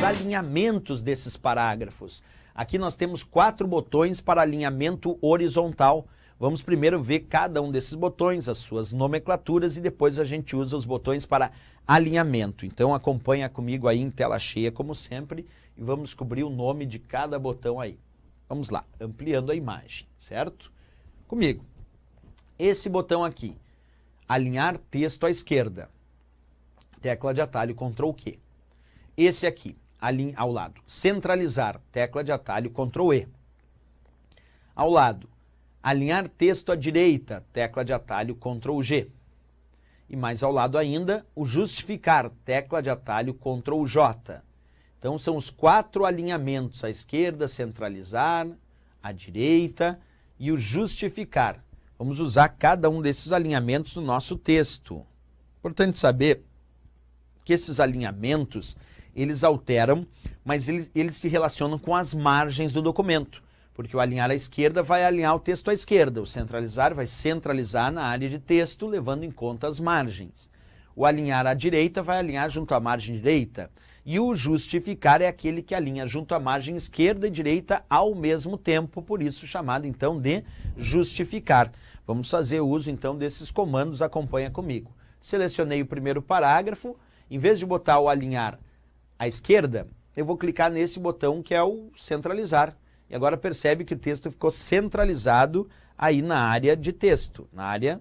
os alinhamentos desses parágrafos. Aqui nós temos 4 botões para alinhamento horizontal. Vamos primeiro ver cada um desses botões, as suas nomenclaturas, e depois a gente usa os botões para alinhamento. Então acompanha comigo aí em tela cheia, como sempre, e vamos descobrir o nome de cada botão aí. Vamos lá, ampliando a imagem, certo? Comigo. Esse botão aqui, alinhar texto à esquerda. Tecla de atalho Ctrl Q. Esse aqui, ao lado, centralizar, tecla de atalho Ctrl E. Ao lado, alinhar texto à direita, tecla de atalho Ctrl G. E mais ao lado ainda, o justificar, tecla de atalho Ctrl J. Então são os 4 alinhamentos, à esquerda, centralizar, à direita e o justificar. Vamos usar cada um desses alinhamentos no nosso texto. Importante saber que esses alinhamentos, eles alteram, mas eles se relacionam com as margens do documento, porque o alinhar à esquerda vai alinhar o texto à esquerda, o centralizar vai centralizar na área de texto, levando em conta as margens. O alinhar à direita vai alinhar junto à margem direita, e o justificar é aquele que alinha junto à margem esquerda e direita ao mesmo tempo, por isso chamado então de justificar. Vamos fazer uso então desses comandos, acompanha comigo. Selecionei o primeiro parágrafo, em vez de botar o alinhar à esquerda, eu vou clicar nesse botão que é o centralizar. E agora percebe que o texto ficou centralizado aí na área de texto, na área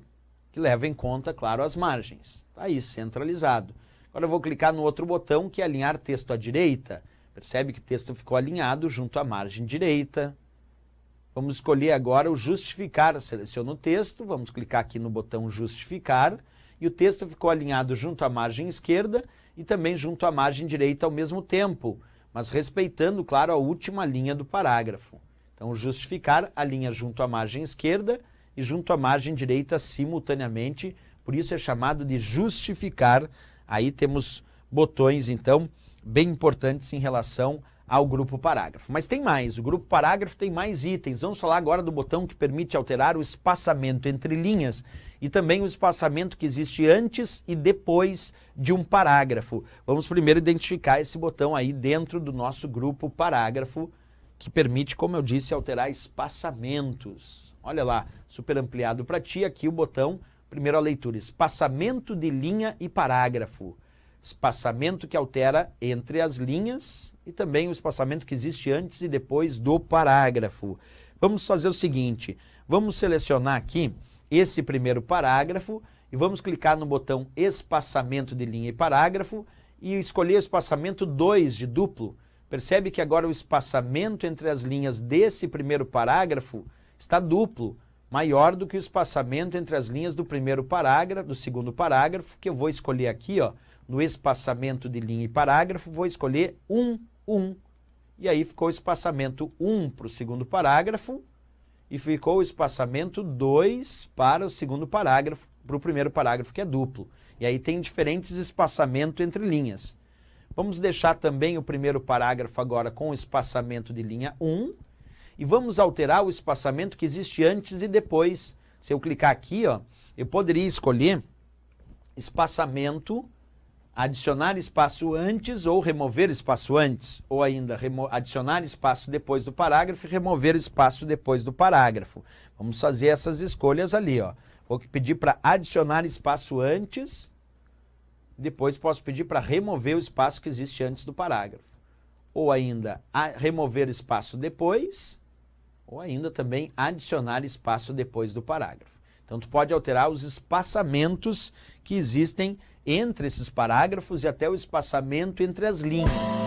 que leva em conta, claro, as margens. Está aí, centralizado. Agora eu vou clicar no outro botão que é alinhar texto à direita. Percebe que o texto ficou alinhado junto à margem direita. Vamos escolher agora o justificar. Seleciono o texto, vamos clicar aqui no botão justificar. E o texto ficou alinhado junto à margem esquerda e também junto à margem direita ao mesmo tempo, mas respeitando, claro, a última linha do parágrafo. Então, o justificar alinha junto à margem esquerda e junto à margem direita simultaneamente, por isso é chamado de justificar. Aí temos botões, então, bem importantes em relação ao grupo parágrafo. Mas tem mais, o grupo parágrafo tem mais itens. Vamos falar agora do botão que permite alterar o espaçamento entre linhas e também o espaçamento que existe antes e depois de um parágrafo. Vamos primeiro identificar esse botão aí dentro do nosso grupo parágrafo, que permite, como eu disse, alterar espaçamentos. Olha lá, super ampliado para ti, aqui o botão, primeiro a leitura, espaçamento de linha e parágrafo. Espaçamento que altera entre as linhas e também o espaçamento que existe antes e depois do parágrafo. Vamos fazer o seguinte, vamos selecionar aqui esse primeiro parágrafo e vamos clicar no botão espaçamento de linha e parágrafo e escolher o espaçamento 2 de duplo. Percebe que agora o espaçamento entre as linhas desse primeiro parágrafo está duplo, maior do que o espaçamento entre as linhas do primeiro parágrafo, do segundo parágrafo, que eu vou escolher aqui, ó, no espaçamento de linha e parágrafo, vou escolher 1, 1. E aí ficou o espaçamento 1 para o segundo parágrafo e ficou o espaçamento 2 para o segundo parágrafo, para o primeiro parágrafo, que é duplo. E aí tem diferentes espaçamentos entre linhas. Vamos deixar também o primeiro parágrafo agora com o espaçamento de linha 1 e vamos alterar o espaçamento que existe antes e depois. Se eu clicar aqui, ó, eu poderia escolher espaçamento, adicionar espaço antes ou remover espaço antes, ou ainda adicionar espaço depois do parágrafo e remover espaço depois do parágrafo. Vamos fazer essas escolhas ali, ó. Vou pedir para adicionar espaço antes, depois posso pedir para remover o espaço que existe antes do parágrafo. Ou ainda remover espaço depois, ou ainda também adicionar espaço depois do parágrafo. Então tu pode alterar os espaçamentos que existem entre esses parágrafos e até o espaçamento entre as linhas.